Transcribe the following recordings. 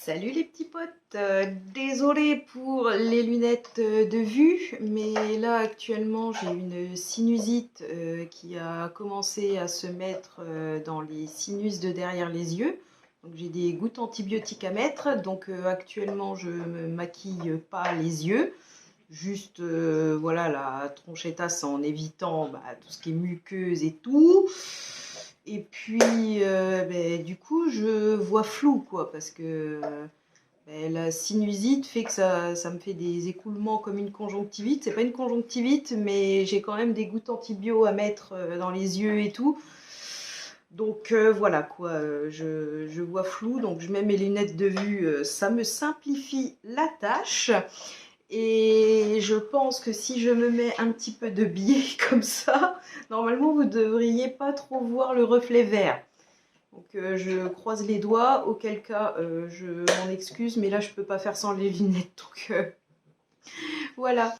Salut les petits potes, désolée pour les lunettes de vue, mais là actuellement j'ai une sinusite qui a commencé à se mettre dans les sinus de derrière les yeux. Donc j'ai des gouttes antibiotiques à mettre, donc actuellement je me maquille pas les yeux, juste voilà la tronchetasse en évitant tout ce qui est muqueuse et tout. Et puis, du coup, je vois flou, quoi, parce que la sinusite fait que ça me fait des écoulements comme une conjonctivite. C'est pas une conjonctivite, mais j'ai quand même des gouttes antibio à mettre dans les yeux et tout. Donc voilà, quoi, je vois flou, donc je mets mes lunettes de vue, ça me simplifie la tâche. Et je pense que si je me mets un petit peu de biais comme ça, normalement vous devriez pas trop voir le reflet vert. Donc je croise les doigts, auquel cas je m'en excuse, mais là je peux pas faire sans les lunettes, donc voilà.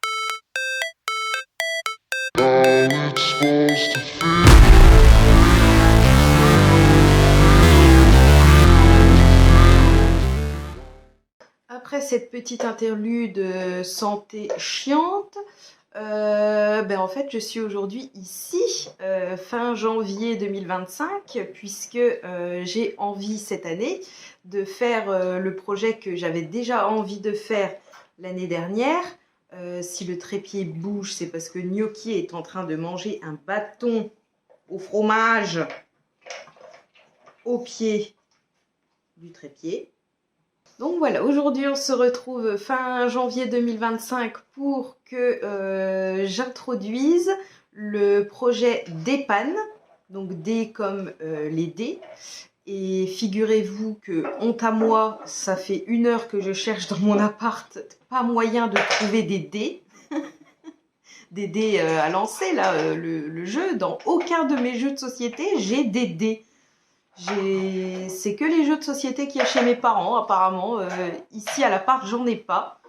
Après cette petite interlude santé chiante, en fait je suis aujourd'hui ici, fin janvier 2025, puisque j'ai envie cette année de faire le projet que j'avais déjà envie de faire l'année dernière. Si le trépied bouge, c'est parce que Gnocchi est en train de manger un bâton au fromage au pied du trépied. Donc voilà, aujourd'hui on se retrouve fin janvier 2025 pour que j'introduise le projet DEPAN, donc D comme les dés. Et figurez-vous que, honte à moi, ça fait 1 heure que je cherche dans mon appart, pas moyen de trouver des dés. Des dés à lancer, là, le jeu. Dans aucun de mes jeux de société, j'ai des dés. C'est que les jeux de société qu'il y a chez mes parents, apparemment. Ici, à l'appart, j'en ai pas.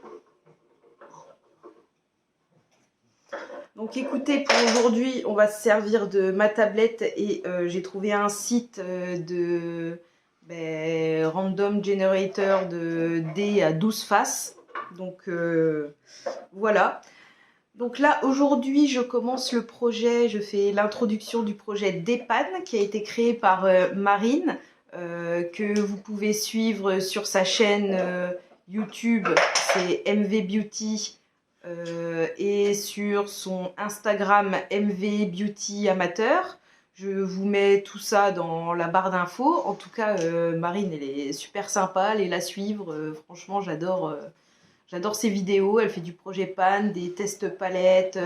Donc écoutez, pour aujourd'hui, on va se servir de ma tablette et j'ai trouvé un site de random generator de dés à 12 faces. Donc voilà. Donc là, aujourd'hui, je commence le projet, je fais l'introduction du projet DEPAN qui a été créé par Marine, que vous pouvez suivre sur sa chaîne YouTube, c'est MV Beauty, et sur son Instagram MV Beauty Amateur. Je vous mets tout ça dans la barre d'infos. En tout cas, Marine, elle est super sympa, allez la suivre. Franchement, j'adore ses vidéos. Elle fait du projet PAN, des tests palettes.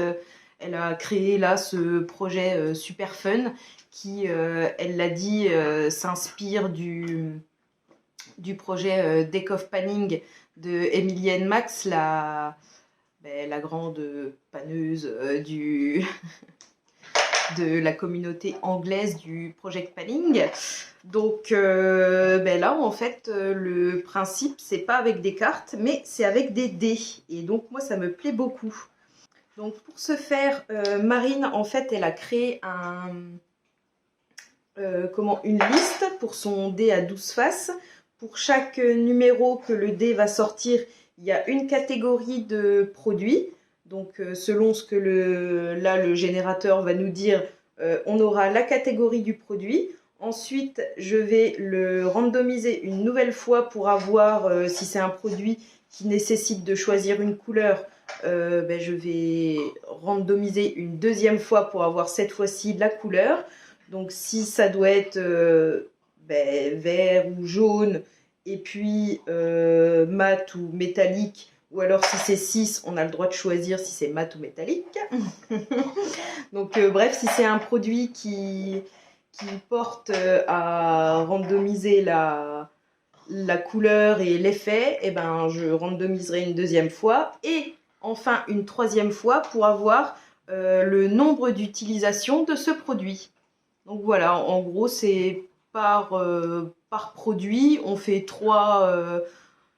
Elle a créé là ce projet super fun qui, elle l'a dit, s'inspire du projet Deck of Panning de Emilienne Max, la grande paneuse de la communauté anglaise du Project Panning. Donc là, en fait, le principe, c'est pas avec des cartes, mais c'est avec des dés. Et donc, moi, ça me plaît beaucoup. Donc, pour ce faire, Marine, en fait, elle a créé une liste pour son dé à 12 faces. Pour chaque numéro que le dé va sortir, il y a une catégorie de produits. Donc, selon ce que le générateur va nous dire, on aura la catégorie du produit. Ensuite, je vais le randomiser une nouvelle fois pour avoir, si c'est un produit qui nécessite de choisir une couleur, je vais randomiser une deuxième fois pour avoir cette fois-ci la couleur. Donc, si ça doit être vert ou jaune, et puis mat ou métallique, ou alors si c'est 6, on a le droit de choisir si c'est mat ou métallique. Donc bref, si c'est un produit qui porte à randomiser la couleur et l'effet, je randomiserai une deuxième fois. Et enfin une troisième fois pour avoir le nombre d'utilisations de ce produit. Donc voilà, en gros, c'est par produit. On fait 3...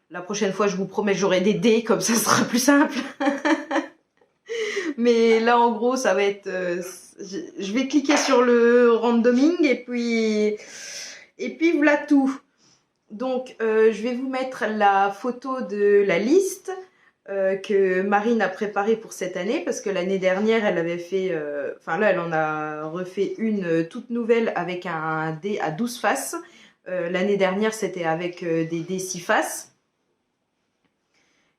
la prochaine fois, je vous promets, j'aurai des dés, comme ça sera plus simple. Mais là, en gros, ça va être... je vais cliquer sur le randoming et puis voilà tout. Donc, je vais vous mettre la photo de la liste que Marine a préparée pour cette année, parce que l'année dernière, elle avait fait... Enfin là, elle en a refait une toute nouvelle avec un dé à 12 faces. L'année dernière, c'était avec des dés 6 faces.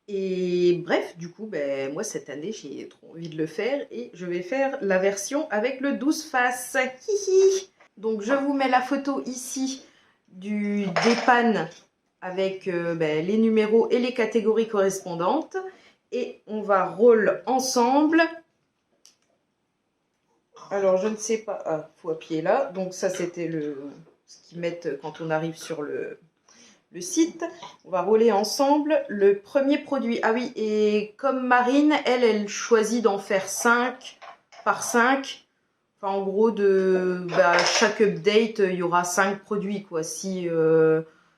Et bref, du coup, ben, moi, cette année, j'ai trop envie de le faire et je vais faire la version avec le 12 faces. Hihi. Donc, je vous mets la photo ici du dépanne avec ben, les numéros et les catégories correspondantes. Et on va roll ensemble. Alors, je ne sais pas... Ah, faut appuyer là. Donc, ça, c'était ce qu'ils mettent quand on arrive sur le site. On va rouler ensemble le premier produit. Ah oui, et comme Marine, elle choisit d'en faire 5 par 5. Enfin, en gros, chaque update, il y aura 5 produits, quoi. Si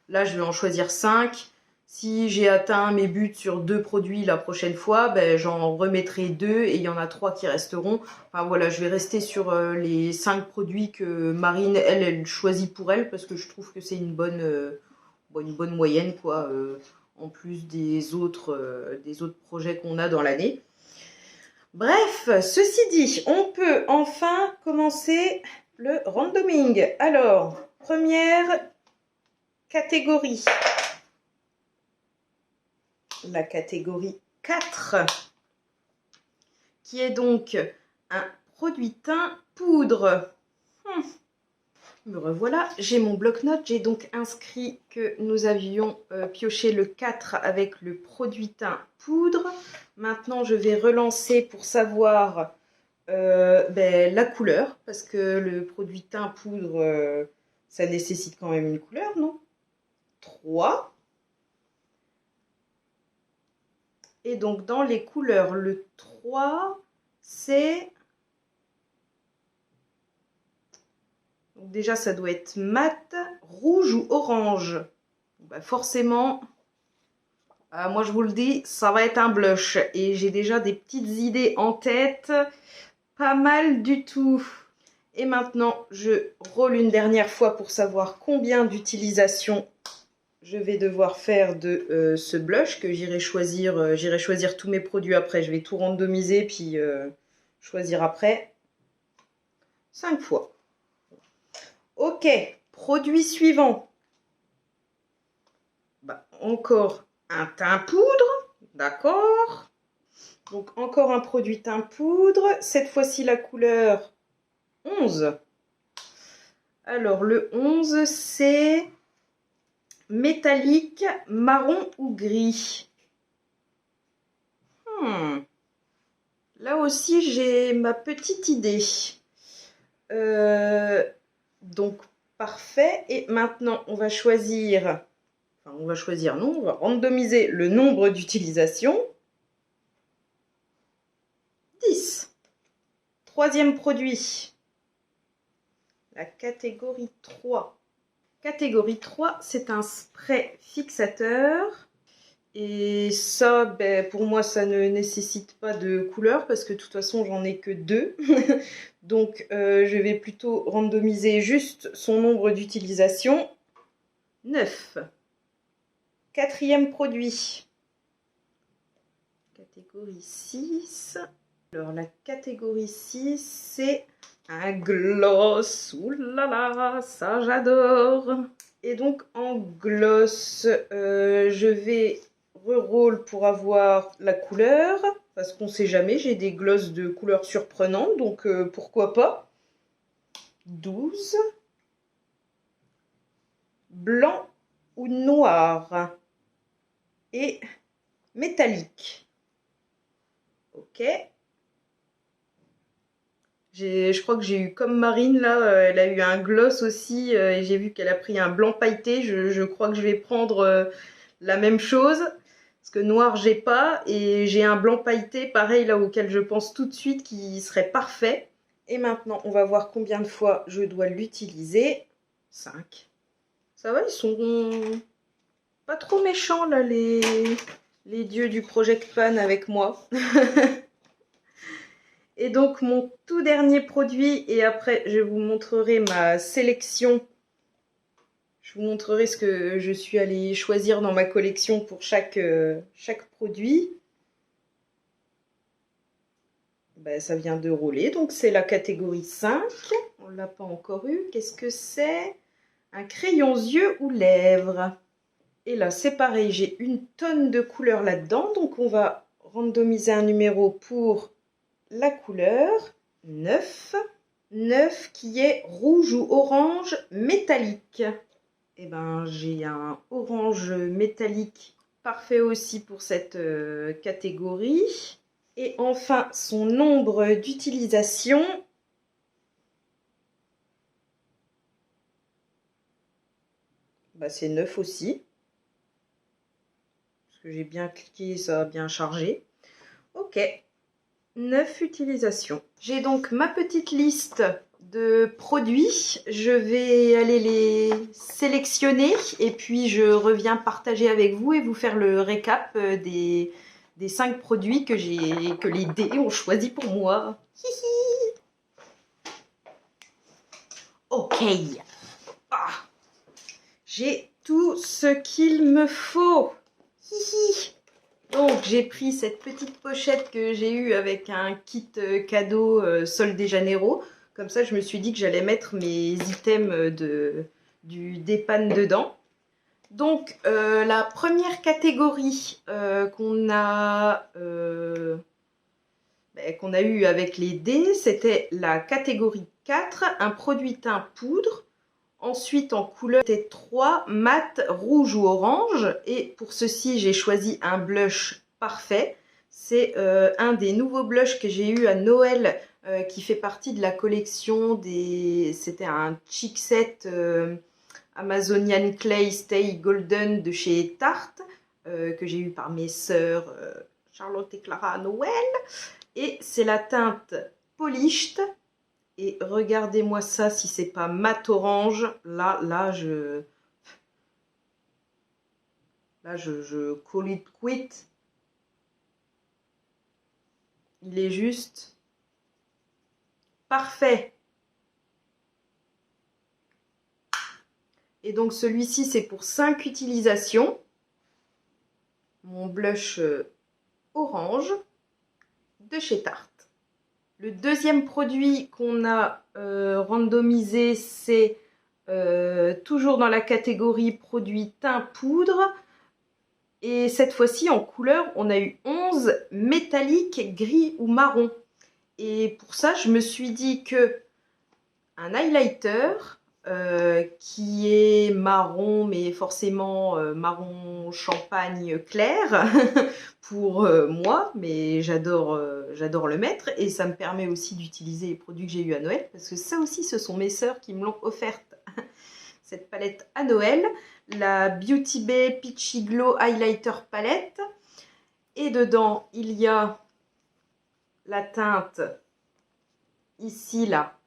là, je vais en choisir 5. Si j'ai atteint mes buts sur 2 produits la prochaine fois, ben, j'en remettrai 2 et il y en a 3 qui resteront. Enfin voilà, je vais rester sur les 5 produits que Marine, elle choisit pour elle, parce que je trouve que c'est une bonne moyenne, quoi, en plus des autres projets qu'on a dans l'année. Bref, ceci dit, on peut enfin commencer le randoming. Alors, première catégorie. La catégorie 4, qui est donc un produit teint poudre. Me revoilà, j'ai mon bloc-notes, j'ai donc inscrit que nous avions pioché le 4 avec le produit teint poudre. Maintenant, je vais relancer pour savoir la couleur, parce que le produit teint poudre, ça nécessite quand même une couleur, non? 3. Et donc, dans les couleurs, le 3, c'est... Donc déjà, ça doit être mat, rouge ou orange. Bah forcément, moi je vous le dis, ça va être un blush. Et j'ai déjà des petites idées en tête. Pas mal du tout. Et maintenant, je roule une dernière fois pour savoir combien d'utilisations je vais devoir faire de ce blush que j'irai choisir tous mes produits après. Je vais tout randomiser puis choisir après. 5 fois. Ok, produit suivant. Bah, encore un teint poudre, d'accord. Donc encore un produit teint poudre. Cette fois-ci la couleur 11. Alors le 11 c'est métallique, marron ou gris. Là aussi j'ai ma petite idée. Donc parfait. Et maintenant on va choisir... Enfin, on va randomiser le nombre d'utilisations. 10. Troisième produit. La catégorie 3. Catégorie 3, c'est un spray fixateur. Et ça, ben, pour moi, ça ne nécessite pas de couleur parce que de toute façon, j'en ai que 2. Donc, je vais plutôt randomiser juste son nombre d'utilisations. 9. Quatrième produit. Catégorie 6. Alors, la catégorie 6, c'est un gloss. Ouh là là, ça j'adore. Et donc, en gloss, je vais reroll pour avoir la couleur. Parce qu'on sait jamais, j'ai des glosses de couleurs surprenantes, donc pourquoi pas. 12. Blanc ou noir. Et métallique. Ok. Je crois que j'ai eu comme Marine là, elle a eu un gloss aussi et j'ai vu qu'elle a pris un blanc pailleté. Je crois que je vais prendre la même chose parce que noir j'ai pas et j'ai un blanc pailleté pareil là auquel je pense tout de suite qui serait parfait. Et maintenant on va voir combien de fois je dois l'utiliser. 5. Ça va, ils sont pas trop méchants là les dieux du Project Pan avec moi. Et donc mon tout dernier produit, et après je vous montrerai ma sélection Je vous montrerai ce que je suis allée choisir dans ma collection pour chaque produit. Ben, ça vient de rouler, donc c'est la catégorie 5. On ne l'a pas encore eu. Qu'est-ce que c'est? Un crayon yeux ou lèvres. Et là, c'est pareil, j'ai une tonne de couleurs là-dedans. Donc, on va randomiser un numéro pour la couleur 9. 9 qui est rouge ou orange métallique. Et ben, j'ai un orange métallique parfait aussi pour cette catégorie. Et enfin, son nombre d'utilisation. Bah, c'est 9 aussi. Parce que j'ai bien cliqué, ça a bien chargé. Ok, 9 utilisations. J'ai donc ma petite liste de produits. Je vais aller les sélectionner et puis je reviens partager avec vous et vous faire le récap des 5 produits que les dés ont choisi pour moi. Hihi. Ok. Ah. J'ai tout ce qu'il me faut. Hihi. Donc j'ai pris cette petite pochette que j'ai eue avec un kit cadeau Sol de Janeiro. Comme ça je me suis dit que j'allais mettre mes items du dépanne dedans. Donc la première catégorie qu'on a eue avec les dés, c'était la catégorie 4, un produit teint poudre. Ensuite, en couleur, c'était 3, mat, rouge ou orange. Et pour ceci, j'ai choisi un blush parfait. C'est un des nouveaux blushs que j'ai eu à Noël qui fait partie de la collection des... C'était un chic set Amazonian Clay Stay Golden de chez Tarte que j'ai eu par mes sœurs Charlotte et Clara à Noël. Et c'est la teinte Polished. Et regardez-moi ça, si c'est pas mat orange, là je call it quit. Il est juste parfait. Et donc celui-ci, c'est pour 5 utilisations. Mon blush orange de chez Tarte. Le deuxième produit qu'on a randomisé, c'est toujours dans la catégorie produit teint poudre. Et cette fois-ci, en couleur, on a eu 11 métalliques, gris ou marron. Et pour ça, je me suis dit que un highlighter qui est marron, mais forcément marron champagne clair pour moi, mais j'adore le mettre. Et ça me permet aussi d'utiliser les produits que j'ai eu à Noël, parce que ça aussi, ce sont mes sœurs qui me l'ont offerte, cette palette à Noël. La Beauty Bay Peachy Glow Highlighter Palette. Et dedans, il y a la teinte, ici, là,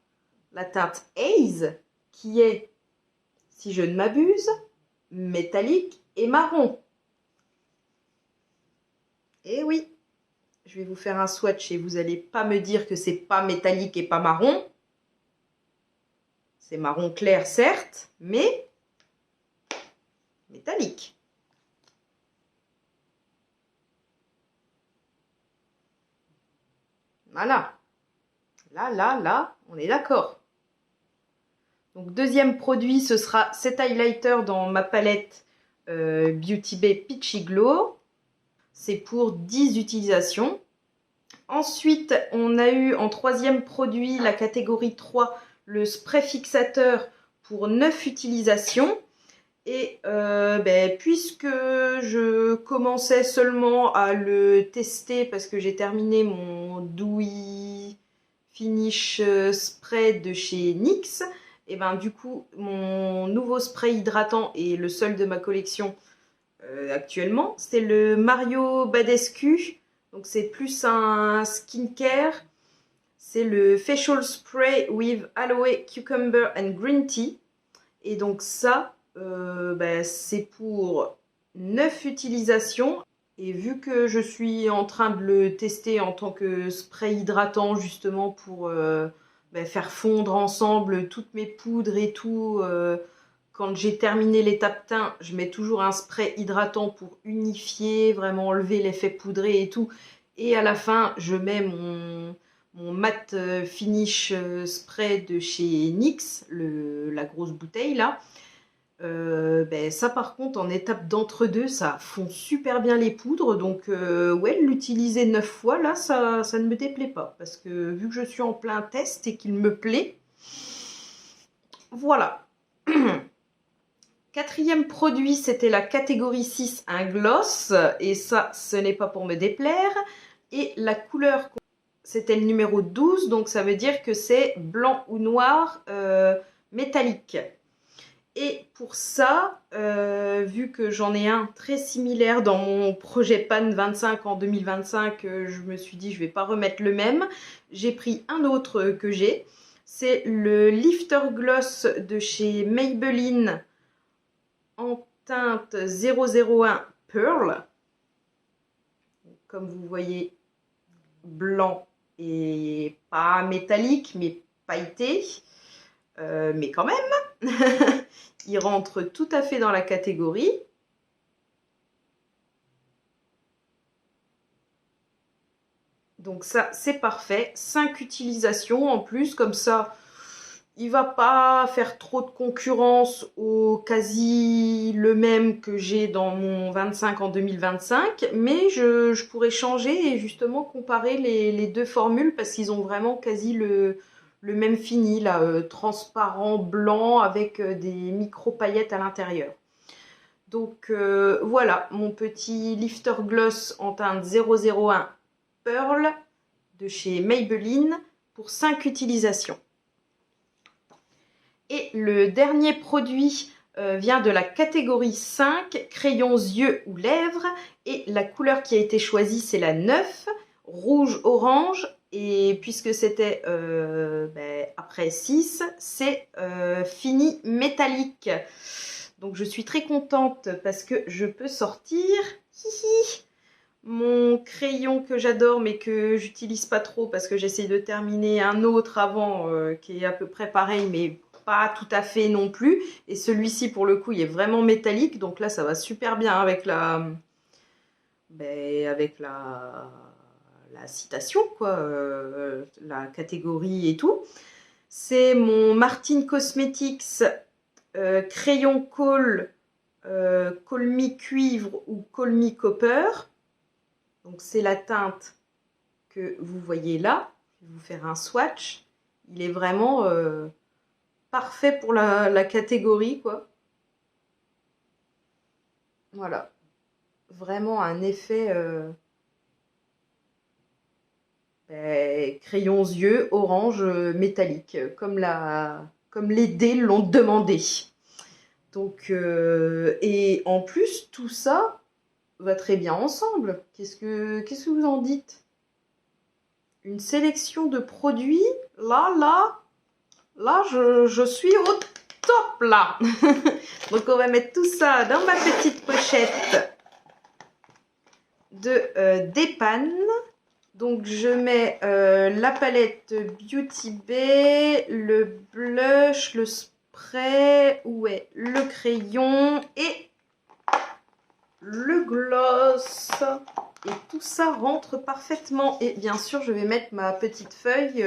la teinte Haze, qui est, si je ne m'abuse, métallique et marron. Et oui, je vais vous faire un swatch et vous n'allez pas me dire que c'est pas métallique et pas marron. C'est marron clair, certes, mais métallique. Voilà. Là, on est d'accord. Donc, deuxième produit, ce sera cet highlighter dans ma palette Beauty Bay Peachy Glow. C'est pour 10 utilisations. Ensuite, on a eu en troisième produit, la catégorie 3, le spray fixateur pour 9 utilisations. Et puisque je commençais seulement à le tester parce que j'ai terminé mon Dewy Finish Spray de chez NYX, et du coup mon nouveau spray hydratant est le seul de ma collection actuellement, c'est le Mario Badescu. Donc c'est plus un skincare, c'est le Facial Spray with Aloe Cucumber and Green Tea. Et donc ça, c'est pour 9 utilisations. Et vu que je suis en train de le tester en tant que spray hydratant, justement pour faire fondre ensemble toutes mes poudres et tout, quand j'ai terminé l'étape teint, je mets toujours un spray hydratant pour unifier, vraiment enlever l'effet poudré et tout. Et à la fin, je mets mon matte finish spray de chez NYX, la grosse bouteille là. Ben ça par contre en étape d'entre-deux ça fond super bien les poudres, donc ouais, l'utiliser 9 fois là ça ne me déplaît pas, parce que vu que je suis en plein test et qu'il me plaît, voilà. Quatrième produit, c'était la catégorie 6, un gloss, et ça ce n'est pas pour me déplaire, et la couleur c'était le numéro 12, donc ça veut dire que c'est blanc ou noir métallique. Et pour ça, vu que j'en ai un très similaire dans mon projet PAN 25 en 2025, je me suis dit je vais pas remettre le même. J'ai pris un autre que j'ai. C'est le Lifter Gloss de chez Maybelline en teinte 001 Pearl. Comme vous voyez, blanc et pas métallique, mais pailleté. Mais quand même, il rentre tout à fait dans la catégorie. Donc ça, c'est parfait. 5 utilisations en plus, comme ça, il va pas faire trop de concurrence au quasi le même que j'ai dans mon 25 en 2025. Mais je pourrais changer et justement comparer les deux formules, parce qu'ils ont vraiment quasi le même fini, là, transparent blanc avec des micro paillettes à l'intérieur. Donc voilà, mon petit lifter gloss en teinte 001 Pearl de chez Maybelline pour 5 utilisations. Et le dernier produit vient de la catégorie 5, crayons yeux ou lèvres, et la couleur qui a été choisie c'est la 9, rouge-orange. Et puisque c'était après 6, c'est fini métallique. Donc je suis très contente parce que je peux sortir mon crayon que j'adore mais que j'utilise pas trop, parce que j'essaie de terminer un autre avant qui est à peu près pareil mais pas tout à fait non plus. Et celui-ci pour le coup il est vraiment métallique, donc là ça va super bien avec la citation, quoi, la catégorie et tout. C'est mon Martine Cosmetics crayon Kohl, Kohl Me Cuivre ou Kohl Me Copper. Donc c'est la teinte que vous voyez là. Je vais vous faire un swatch. Il est vraiment parfait pour la catégorie, quoi. Voilà. Vraiment un effet crayons yeux orange métallique, comme les dés l'ont demandé. Donc et en plus tout ça va très bien ensemble. Qu'est-ce que vous en dites? Une sélection de produits, là je suis au top là. Donc on va mettre tout ça dans ma petite pochette de Dépanne. Donc je mets la palette Beauty Bay, le blush, le spray, où est le crayon et le gloss. Et tout ça rentre parfaitement. Et bien sûr je vais mettre ma petite feuille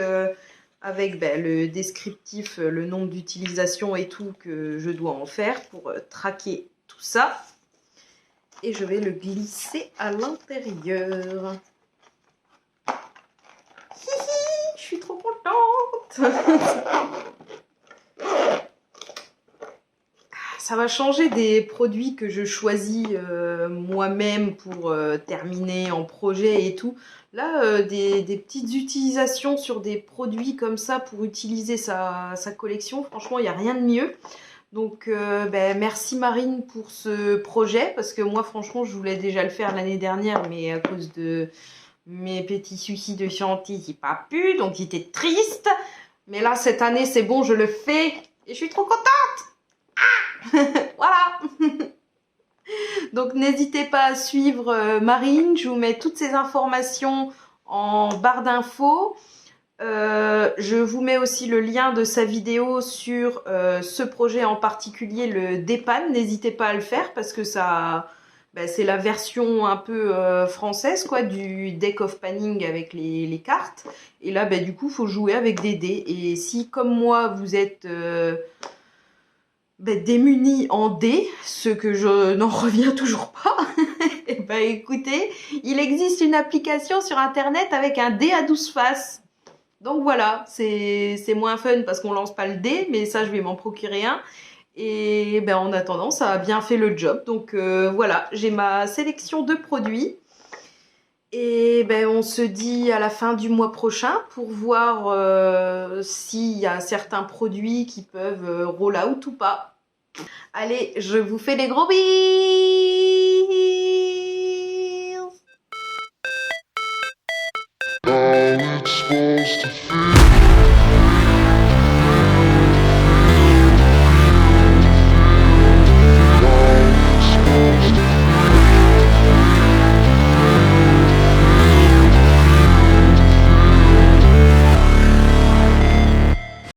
avec le descriptif, le nombre d'utilisations et tout que je dois en faire pour traquer tout ça. Et je vais le glisser à l'intérieur. Je suis trop contente. Ça va changer des produits que je choisis moi-même pour terminer en projet et tout. Là, des petites utilisations sur des produits comme ça pour utiliser sa collection, franchement, il n'y a rien de mieux. Donc, merci Marine pour ce projet, parce que moi, franchement, je voulais déjà le faire l'année dernière, mais à cause de mes petits soucis de santé, j'ai pas pu, donc j'étais triste. Mais là, cette année, c'est bon, je le fais et je suis trop contente. Voilà. Donc n'hésitez pas à suivre Marine, je vous mets toutes ces informations en barre d'infos. Je vous mets aussi le lien de sa vidéo sur ce projet en particulier, le Dépan. N'hésitez pas à le faire parce que ça, c'est la version un peu française quoi, du deck of panning avec les cartes. Et là, du coup, il faut jouer avec des dés. Et si, comme moi, vous êtes démunis en dés, ce que je n'en reviens toujours pas, et écoutez, il existe une application sur Internet avec un dé à 12 faces. Donc voilà, c'est moins fun parce qu'on lance pas le dé, mais ça, je vais m'en procurer un. Et en attendant, ça a bien fait le job. Donc voilà, j'ai ma sélection de produits. Et on se dit à la fin du mois prochain pour voir s'il y a certains produits qui peuvent roll out ou pas. Allez, je vous fais des gros bisous!